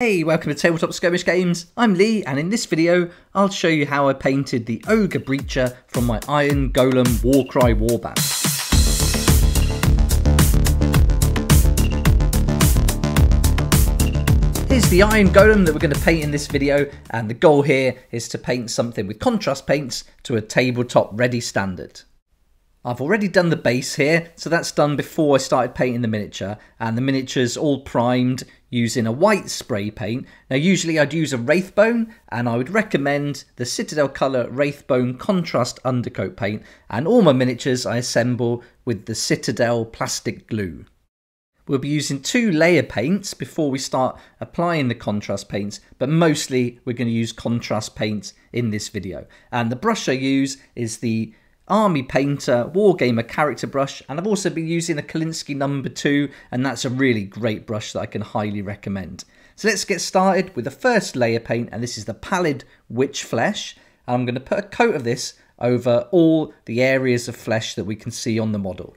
Hey, welcome to Tabletop Skirmish Games. I'm Lee, and in this video I'll show you how I painted the Ogor Breacher from my Iron Golem Warcry warband. Here's the Iron Golem that we're going to paint in this video, and the goal here is to paint something with contrast paints to a tabletop ready standard. I've already done the base here, so that's done before I started painting the miniature, and the miniature's all primed using a white spray paint. Now usually I'd use a Wraithbone, and I would recommend the Citadel colour Wraithbone contrast undercoat paint, and all my miniatures I assemble with the Citadel plastic glue. We'll be using 2 layer paints before we start applying the contrast paints, but mostly we're going to use contrast paints in this video. And the brush I use is the Army Painter Wargamer character brush, and I've also been using a Kolinsky No. 2, and that's a really great brush that I can highly recommend. So let's get started with the first layer paint, and this is the Pallid Wych Flesh. And I'm going to put a coat of this over all the areas of flesh that we can see on the model.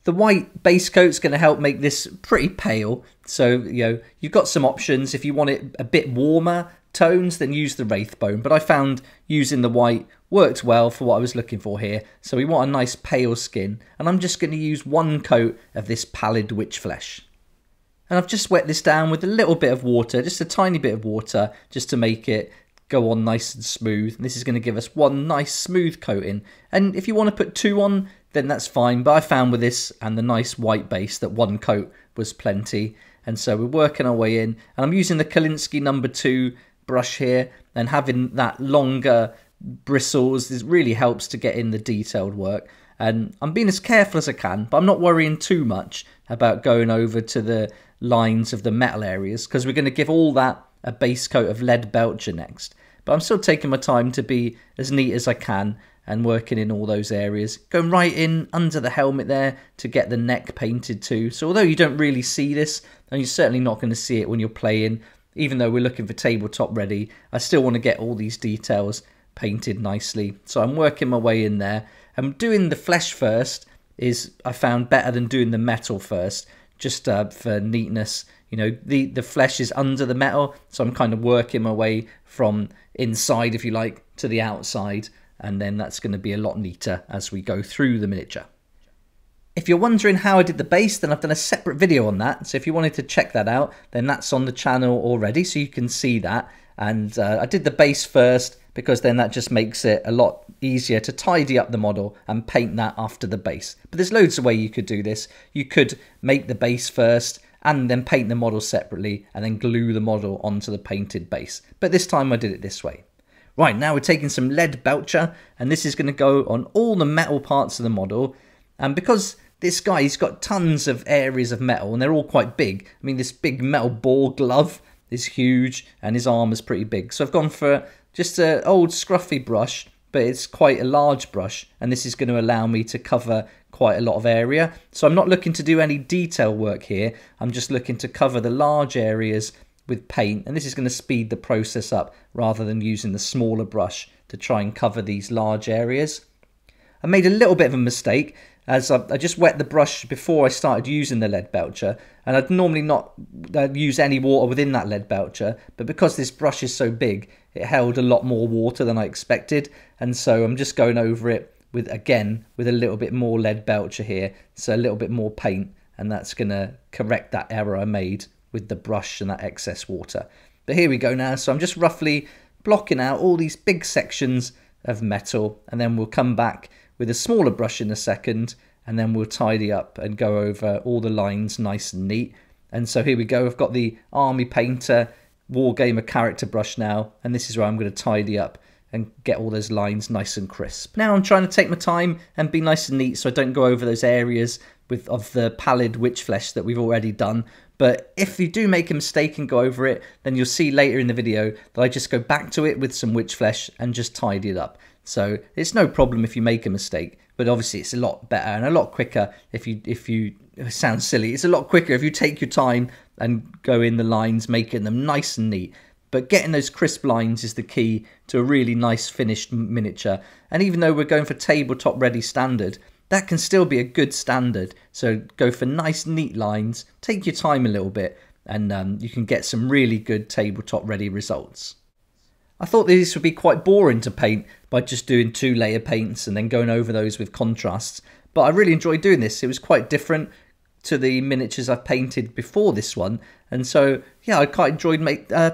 The white base coat is going to help make this pretty pale, so you've got some options. If you want it a bit warmer tones, then use the Wraithbone, but I found using the white worked well for what I was looking for here. So we want a nice pale skin, and I'm just going to use 1 coat of this Pallid Wych Flesh. And I've just wet this down with a little bit of water, just a tiny bit of water, just to make it go on nice and smooth. And this is going to give us 1 nice smooth coating, and if you want to put 2 on, then that's fine, but I found with this and the nice white base that 1 coat was plenty. And so we're working our way in, and I'm using the Kolinsky No. 2 brush here, and having that longer bristles, this really helps to get in the detailed work. And I'm being as careful as I can, but I'm not worrying too much about going over to the lines of the metal areas, because we're going to give all that a base coat of Leadbelcher next. But I'm still taking my time to be as neat as I can and working in all those areas, going right in under the helmet there to get the neck painted too. So although you don't really see this, and you're certainly not going to see it when you're playing, even though we're looking for tabletop ready, I still want to get all these details painted nicely. So I'm working my way in there. And doing the flesh first is, I found, better than doing the metal first, just for neatness. The flesh is under the metal, so I'm kind of working my way from inside, if you like, to the outside, and then that's going to be a lot neater as we go through the miniature. If you're wondering how I did the base, then I've done a separate video on that, so if you wanted to check that out, then that's on the channel already, so you can see that. And I did the base first, because then that just makes it a lot easier to tidy up the model and paint that after the base. But there's loads of ways you could do this. You could make the base first and then paint the model separately and then glue the model onto the painted base. But this time I did it this way. Right, now we're taking some Leadbelcher, and this is going to go on all the metal parts of the model. And because this guy, he's got tons of areas of metal, and they're all quite big. I mean, this big metal ball glove is huge, and his armor's pretty big. So I've gone for just an old scruffy brush, but it's quite a large brush, and this is going to allow me to cover quite a lot of area. So I'm not looking to do any detail work here. I'm just looking to cover the large areas with paint, and this is going to speed the process up rather than using the smaller brush to try and cover these large areas. I made a little bit of a mistake, as I just wet the brush before I started using the Leadbelcher, and I'd normally not use any water within that Leadbelcher, but because this brush is so big, it held a lot more water than I expected, and so I'm just going over it with a little bit more Leadbelcher here, so a little bit more paint, and that's going to correct that error I made with the brush and that excess water. But here we go now, so I'm just roughly blocking out all these big sections of metal, and then we'll come back with a smaller brush in a second, and then we'll tidy up and go over all the lines nice and neat. And so here we go, I've got the Army Painter Wargamer character brush now, and this is where I'm going to tidy up and get all those lines nice and crisp. Now I'm trying to take my time and be nice and neat so I don't go over those areas of the Pallid Wych Flesh that we've already done. But if you do make a mistake and go over it, then you'll see later in the video that I just go back to it with some Wych Flesh and just tidy it up. So it's no problem if you make a mistake, but obviously it's a lot better and a lot quicker if you it sounds silly, it's a lot quicker if you take your time and go in the lines, making them nice and neat. But getting those crisp lines is the key to a really nice finished miniature. And even though we're going for tabletop ready standard, that can still be a good standard. So go for nice neat lines, take your time a little bit, and you can get some really good tabletop ready results. I thought these would be quite boring to paint by just doing 2-layer paints and then going over those with contrasts, but I really enjoyed doing this. It was quite different to the miniatures I've painted before this one, and so yeah, I quite enjoyed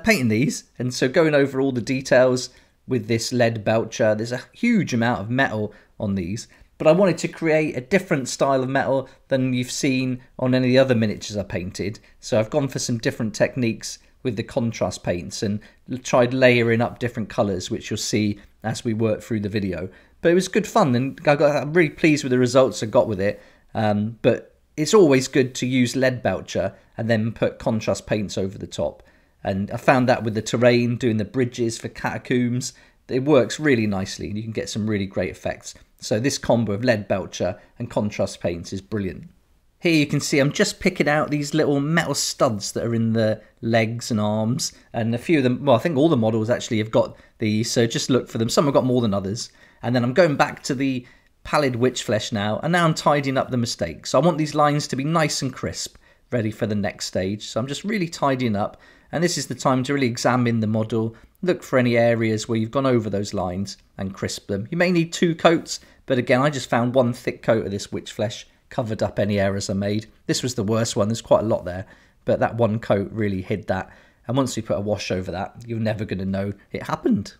painting these. And so going over all the details with this Leadbelcher, there's a huge amount of metal on these, but I wanted to create a different style of metal than you've seen on any of the other miniatures I painted, so I've gone for some different techniques with the contrast paints and tried layering up different colours, which you'll see as we work through the video. But it was good fun, and I'm really pleased with the results I got with it. But it's always good to use Leadbelcher and then put contrast paints over the top. And I found that with the terrain, doing the bridges for catacombs, it works really nicely and you can get some really great effects. So this combo of Leadbelcher and contrast paints is brilliant. Here you can see I'm just picking out these little metal studs that are in the legs and arms, and a few of them, well, I think all the models actually have got these, so just look for them. Some have got more than others. And then I'm going back to the Pallid Wych Flesh now, and now I'm tidying up the mistakes. So I want these lines to be nice and crisp, ready for the next stage. So I'm just really tidying up, and this is the time to really examine the model, look for any areas where you've gone over those lines and crisp them. You may need 2 coats, but again, I just found 1 thick coat of this Wych Flesh covered up any errors I made. This was the worst one, there's quite a lot there, but that 1 coat really hid that. And once we put a wash over that, you're never going to know it happened.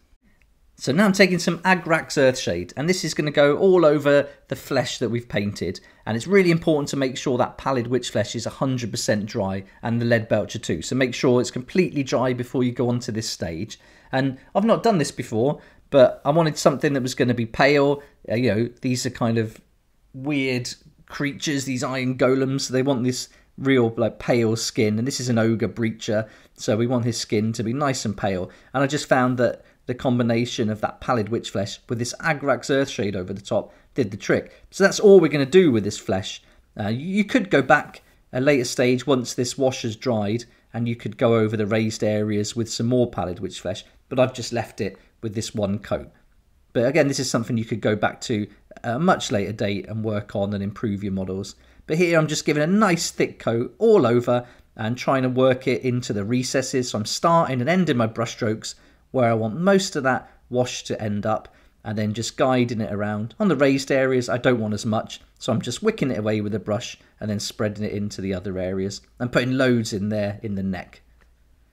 So now I'm taking some Aggaros Earthshade, and this is going to go all over the flesh that we've painted. And it's really important to make sure that Pallid Wych Flesh is 100% dry, and the Leadbelcher too. So make sure it's completely dry before you go on to this stage. And I've not done this before, but I wanted something that was going to be pale. You know, these are kind of weird creatures, these iron golems. They want this real like pale skin, and this is an Ogor Breacher, so we want his skin to be nice and pale. And I just found that the combination of that Pallid Wych Flesh with this Aggaros Earthshade over the top did the trick. So that's all we're going to do with this flesh. You could go back a later stage once this wash has dried, and you could go over the raised areas with some more Pallid Wych Flesh, but I've just left it with this 1 coat. But again, this is something you could go back to a much later date and work on and improve your models. But here I'm just giving a nice thick coat all over and trying to work it into the recesses. So I'm starting and ending my brush strokes where I want most of that wash to end up, and then just guiding it around. On the raised areas I don't want as much, so I'm just wicking it away with a brush and then spreading it into the other areas and putting loads in there in the neck.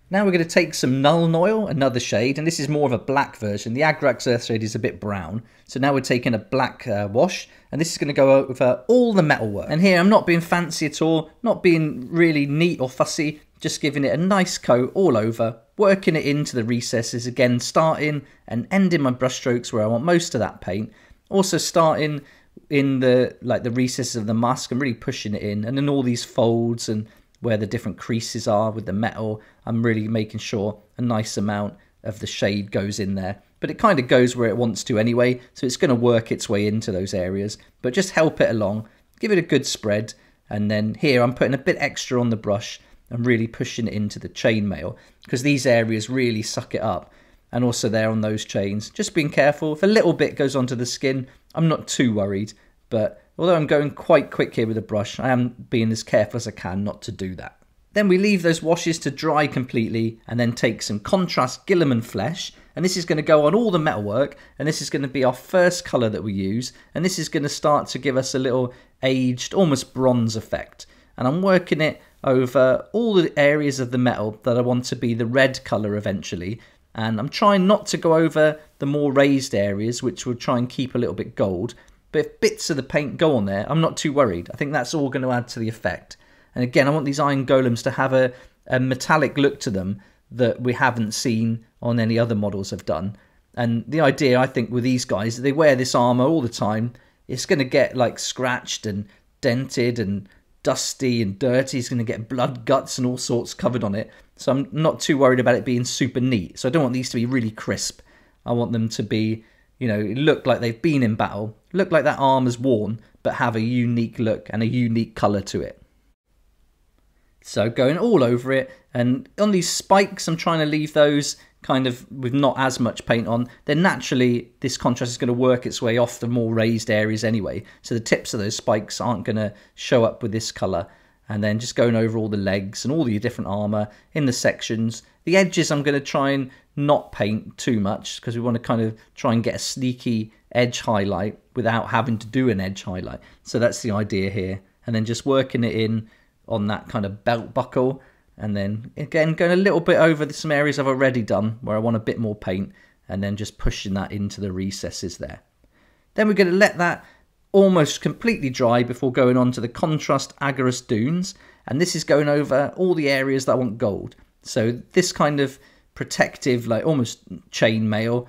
Now we're going to take some Nuln Oil, another shade, and this is more of a black version. The Aggaros Earthshade is a bit brown. So now we're taking a black wash, and this is going to go over all the metalwork. And here I'm not being fancy at all, not being really neat or fussy, just giving it a nice coat all over, working it into the recesses, again starting and ending my brush strokes where I want most of that paint. Also starting in the recesses of the mask and really pushing it in, and then all these folds and where the different creases are with the metal, I'm really making sure a nice amount of the shade goes in there. But it kind of goes where it wants to anyway, so it's going to work its way into those areas. But just help it along, give it a good spread, and then here I'm putting a bit extra on the brush and really pushing it into the chainmail, because these areas really suck it up. And also there on those chains, just being careful. If a little bit goes onto the skin, I'm not too worried, but although I'm going quite quick here with the brush, I am being as careful as I can not to do that. Then we leave those washes to dry completely and then take some contrast Guilliman Flesh, and this is going to go on all the metalwork, and this is going to be our first colour that we use, and this is going to start to give us a little aged, almost bronze effect. And I'm working it over all the areas of the metal that I want to be the red colour eventually, and I'm trying not to go over the more raised areas, which will try and keep a little bit gold. But if bits of the paint go on there, I'm not too worried. I think that's all going to add to the effect. And again, I want these iron golems to have a metallic look to them that we haven't seen on any other models I've done. And the idea, I think, with these guys, they wear this armour all the time. It's going to get like scratched and dented and dusty and dirty. It's going to get blood, guts and all sorts covered on it. So I'm not too worried about it being super neat. So I don't want these to be really crisp. I want them to be, you know, look like they've been in battle, look like that armour's worn, but have a unique look and a unique colour to it. So going all over it, and on these spikes I'm trying to leave those kind of with not as much paint on. Then naturally this contrast is going to work its way off the more raised areas anyway, so the tips of those spikes aren't going to show up with this colour. and then just going over all the legs and all the different armor in the sections. The edges I'm going to try and not paint too much because we want to kind of try and get a sneaky edge highlight without having to do an edge highlight. So that's the idea here. And then just working it in on that kind of belt buckle, and then again going a little bit over some areas I've already done where I want a bit more paint, and then just pushing that into the recesses there. Then we're going to let that almost completely dry before going on to the contrast Aggaros Dunes, and this is going over all the areas that I want gold. So this kind of protective, like almost chainmail,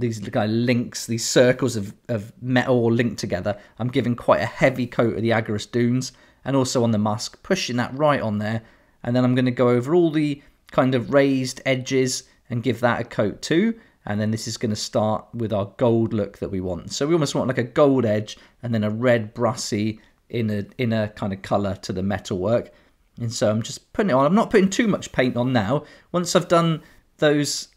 these kind of links, these circles of metal all linked together, I'm giving quite a heavy coat of the Aggaros Dunes, and also on the mask, pushing that right on there. And then I'm going to go over all the kind of raised edges and give that a coat too. And then this is going to start with our gold look that we want. So we almost want like a gold edge and then a red brassy inner kind of colour to the metalwork. And so I'm just putting it on. I'm not putting too much paint on now. Once I've done those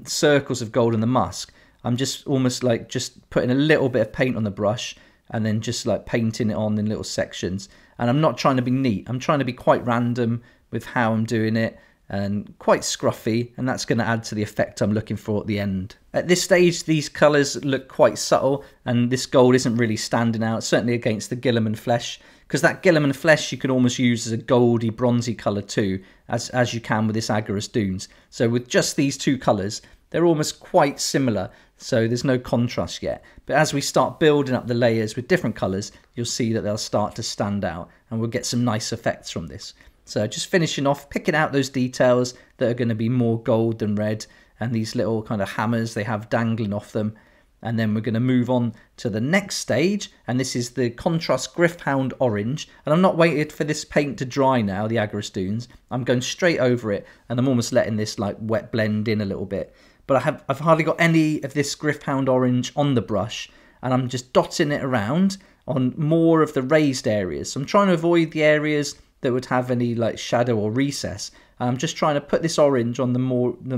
circles of gold in the mask, I'm just almost like just putting a little bit of paint on the brush and then just like painting it on in little sections. And I'm not trying to be neat. I'm trying to be quite random with how I'm doing it, and quite scruffy, and that's going to add to the effect I'm looking for at the end. At this stage, these colours look quite subtle, and this gold isn't really standing out, certainly against the Guilliman Flesh, because that Guilliman Flesh you can almost use as a goldy, bronzy colour too, as you can with this Aggaros Dunes. So with just these two colours, they're almost quite similar, so there's no contrast yet. But as we start building up the layers with different colours, you'll see that they'll start to stand out, and we'll get some nice effects from this. So just finishing off, picking out those details that are going to be more gold than red, and these little kind of hammers they have dangling off them. And then we're going to move on to the next stage, and this is the contrast Gryphhound orange. And I'm not waiting for this paint to dry now, the Aggaros Dunes. I'm going straight over it, and I'm almost letting this like wet blend in a little bit. But I've hardly got any of this Gryphhound orange on the brush, and I'm just dotting it around on more of the raised areas. So I'm trying to avoid the areas that would have any like shadow or recess. I'm just trying to put this orange on the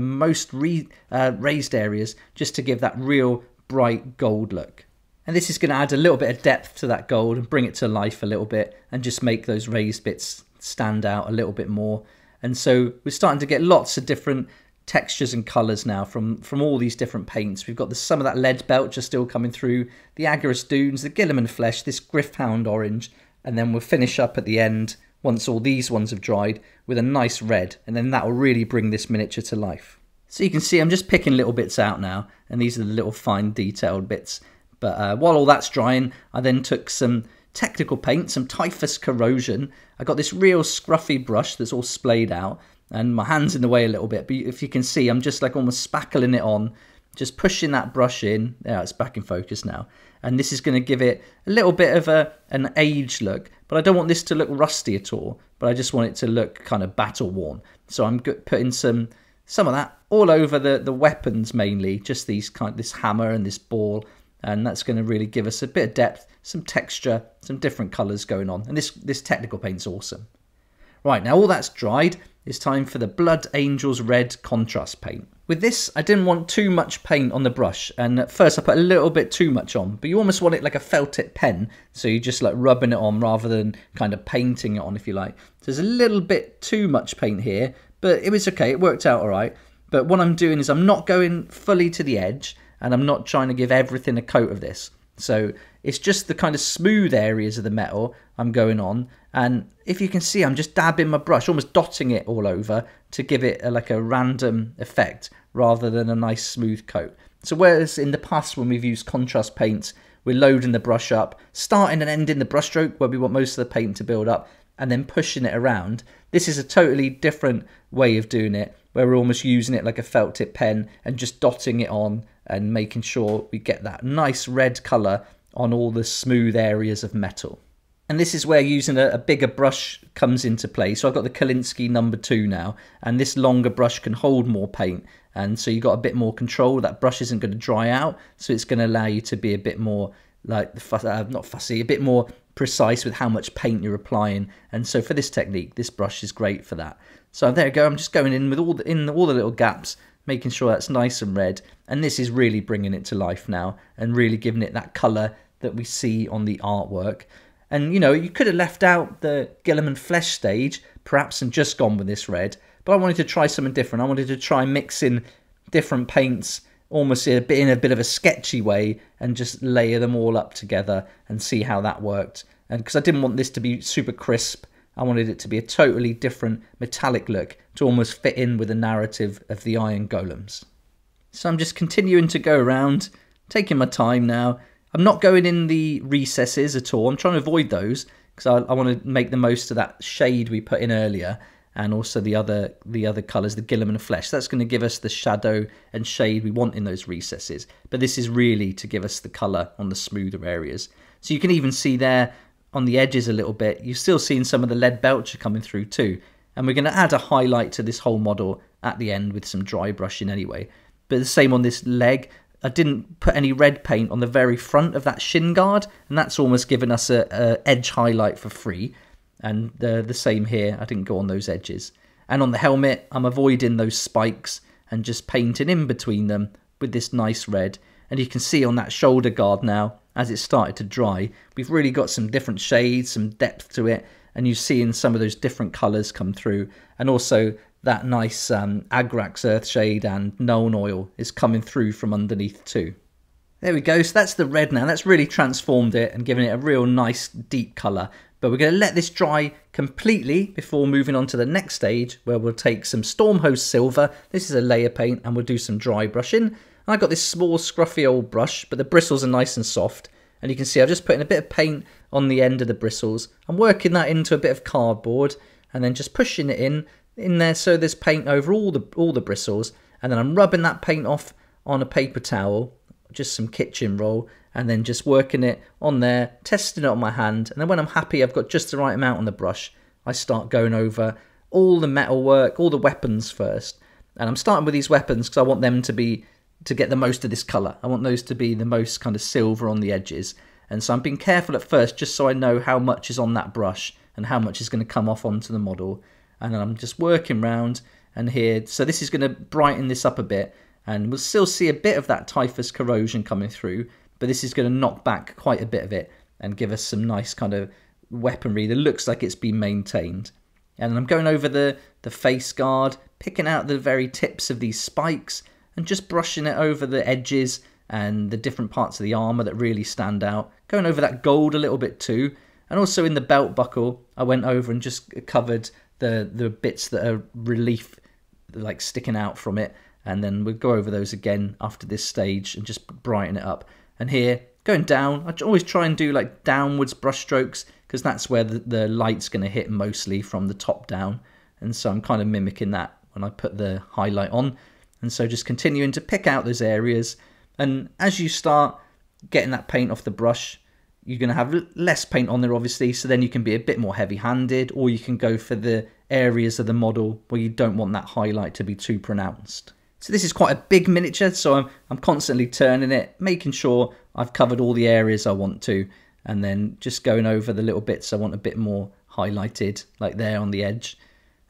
most raised areas, just to give that real bright gold look. And this is going to add a little bit of depth to that gold and bring it to life a little bit, and just make those raised bits stand out a little bit more. And so we're starting to get lots of different textures and colours now from all these different paints. We've got some of that Leadbelcher still coming through, the Aggaros Dunes, the Guilliman Flesh, this Gryphhound orange, and then we'll finish up at the end, once all these ones have dried, with a nice red, and then that will really bring this miniature to life. So you can see I'm just picking little bits out now, and these are the little fine detailed bits. But while all that's drying, I then took some technical paint, some Typhus Corrosion. I got this real scruffy brush that's all splayed out, and my hand's in the way a little bit, but if you can see, I'm just like almost spackling it on, just pushing that brush in. Yeah, it's back in focus now. And this is going to give it a little bit of an aged look, but I don't want this to look rusty at all, but I just want it to look kind of battle worn. So I'm putting some of that all over the weapons mainly, just this hammer and this ball, and that's going to really give us a bit of depth, some texture, some different colours going on. And this technical paint's awesome. Right, now all that's dried, it's time for the Blood Angels Red contrast paint. With this, I didn't want too much paint on the brush, and at first I put a little bit too much on, but you almost want it like a felt tip pen, so you're just like rubbing it on rather than kind of painting it on, if you like. So there's a little bit too much paint here, but it was okay, it worked out alright. But what I'm doing is I'm not going fully to the edge, and I'm not trying to give everything a coat of this. So it's just the kind of smooth areas of the metal I'm going on, and if you can see, I'm just dabbing my brush, almost dotting it all over to give it like a random effect rather than a nice smooth coat. So whereas in the past when we've used contrast paints, we're loading the brush up, starting and ending the brush stroke where we want most of the paint to build up, and then pushing it around. This is a totally different way of doing it, where we're almost using it like a felt tip pen and just dotting it on and making sure we get that nice red colour on all the smooth areas of metal. And this is where using a bigger brush comes into play. So I've got the Kolinsky number 2 now, and this longer brush can hold more paint, and so you've got a bit more control. That brush isn't going to dry out, so it's going to allow you to be a bit more like not fussy, a bit more precise with how much paint you're applying. And so for this technique, this brush is great for that. So there you go. I'm just going in with all the little gaps, making sure that's nice and red, and this is really bringing it to life now and really giving it that colour that we see on the artwork. And, you know, you could have left out the Guilliman Flesh stage, perhaps, and just gone with this red. But I wanted to try something different. I wanted to try mixing different paints, almost in a bit of a sketchy way, and just layer them all up together and see how that worked. And because I didn't want this to be super crisp, I wanted it to be a totally different metallic look to almost fit in with the narrative of the Iron Golems. So I'm just continuing to go around, taking my time now. I'm not going in the recesses at all. I'm trying to avoid those because I want to make the most of that shade we put in earlier, and also the other colours, the Guilliman Flesh. That's going to give us the shadow and shade we want in those recesses. But this is really to give us the colour on the smoother areas. So you can even see there on the edges a little bit, you're still seeing some of the Leadbelcher coming through too. And we're going to add a highlight to this whole model at the end with some dry brushing anyway. But the same on this leg. I didn't put any red paint on the very front of that shin guard, and that's almost given us a edge highlight for free. And the same here, I didn't go on those edges. And on the helmet, I'm avoiding those spikes and just painting in between them with this nice red. And you can see on that shoulder guard now, as it started to dry, we've really got some different shades, some depth to it, and you're seeing some of those different colours come through. And also that nice Aggaros Earthshade and Known Oil is coming through from underneath too. There we go, so that's the red now. That's really transformed it and given it a real nice deep colour. But we're going to let this dry completely before moving on to the next stage, where we'll take some Stormhost Silver. This is a layer paint, and we'll do some dry brushing. I got this small scruffy old brush, but the bristles are nice and soft. And you can see I've just put in a bit of paint on the end of the bristles. I'm working that into a bit of cardboard and then just pushing it in there so there's paint over all the bristles. And then I'm rubbing that paint off on a paper towel, just some kitchen roll, and then just working it on there, testing it on my hand. And then when I'm happy I've got just the right amount on the brush, I start going over all the metal work, all the weapons first. And I'm starting with these weapons because I want them to get the most of this colour. I want those to be the most kind of silver on the edges. And so I'm being careful at first just so I know how much is on that brush and how much is going to come off onto the model. And then I'm just working round and here. So this is going to brighten this up a bit, and we'll still see a bit of that typhus corrosion coming through, but this is going to knock back quite a bit of it and give us some nice kind of weaponry that looks like it's been maintained. And I'm going over the face guard, picking out the very tips of these spikes and just brushing it over the edges and the different parts of the armour that really stand out. Going over that gold a little bit too. And also in the belt buckle, I went over and just covered the bits that are relief, like sticking out from it. And then we'll go over those again after this stage and just brighten it up. And here, going down, I always try and do like downwards brush strokes because that's where the light's going to hit mostly from the top down. And so I'm kind of mimicking that when I put the highlight on. And so just continuing to pick out those areas. And as you start getting that paint off the brush, you're going to have less paint on there, obviously, so then you can be a bit more heavy-handed, or you can go for the areas of the model where you don't want that highlight to be too pronounced. So this is quite a big miniature, so I'm constantly turning it, making sure I've covered all the areas I want to, and then just going over the little bits I want a bit more highlighted, like there on the edge.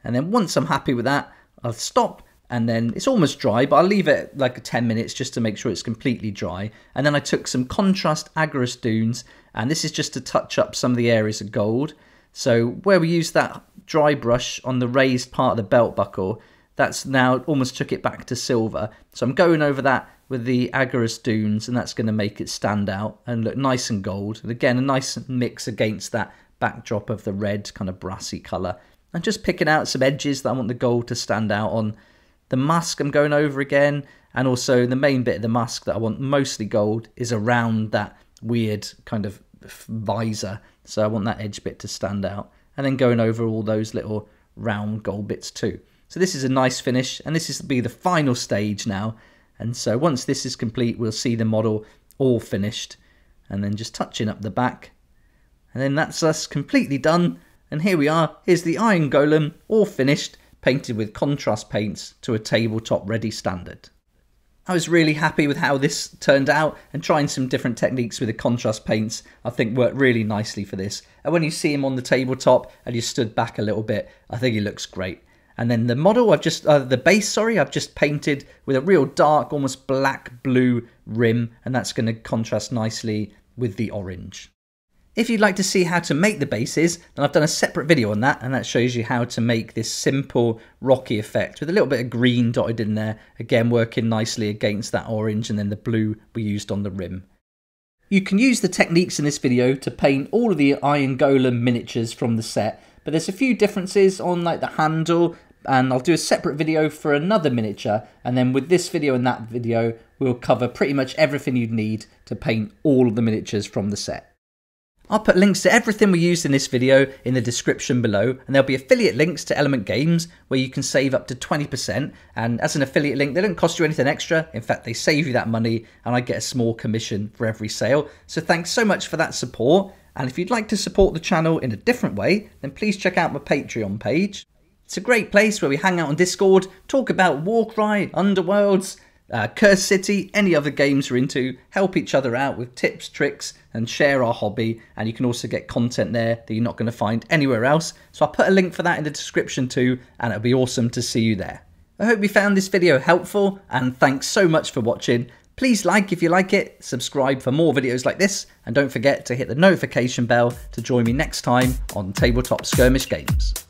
And then once I'm happy with that, I'll stop. And then it's almost dry, but I'll leave it like 10 minutes just to make sure it's completely dry. And then I took some contrast Aggaros Dunes, and this is just to touch up some of the areas of gold. So where we used that dry brush on the raised part of the belt buckle, that's now almost took it back to silver. So I'm going over that with the Aggaros Dunes, and that's going to make it stand out and look nice and gold. And again, a nice mix against that backdrop of the red kind of brassy colour. And just picking out some edges that I want the gold to stand out on. The mask I'm going over again, and also the main bit of the mask that I want mostly gold is around that weird kind of visor. So I want that edge bit to stand out. And then going over all those little round gold bits too. So this is a nice finish, and this is to be the final stage now. And so once this is complete, we'll see the model all finished. And then just touching up the back. And then that's us completely done. And here we are. Here's the Iron Golem all finished, painted with contrast paints to a tabletop ready standard. I was really happy with how this turned out, and trying some different techniques with the contrast paints I think worked really nicely for this. And when you see him on the tabletop and you stood back a little bit, I think he looks great. And then the model I've just, the base I've just painted with a real dark, almost black blue rim, and that's going to contrast nicely with the orange. If you'd like to see how to make the bases, then I've done a separate video on that, and that shows you how to make this simple rocky effect with a little bit of green dotted in there, again working nicely against that orange and then the blue we used on the rim. You can use the techniques in this video to paint all of the Iron Golem miniatures from the set, but there's a few differences on like the handle, and I'll do a separate video for another miniature, and then with this video and that video we'll cover pretty much everything you'd need to paint all of the miniatures from the set. I'll put links to everything we used in this video in the description below, and there'll be affiliate links to Element Games where you can save up to 20%, and as an affiliate link they don't cost you anything extra, in fact they save you that money and I get a small commission for every sale, so thanks so much for that support. And if you'd like to support the channel in a different way, then please check out my Patreon page. It's a great place where we hang out on Discord, talk about Warcry, Underworlds, Curse City, any other games we're into, help each other out with tips, tricks, and share our hobby. And you can also get content there that you're not going to find anywhere else. So I'll put a link for that in the description too, and it'll be awesome to see you there. I hope you found this video helpful, and thanks so much for watching. Please like if you like it, subscribe for more videos like this, and don't forget to hit the notification bell to join me next time on Tabletop Skirmish Games.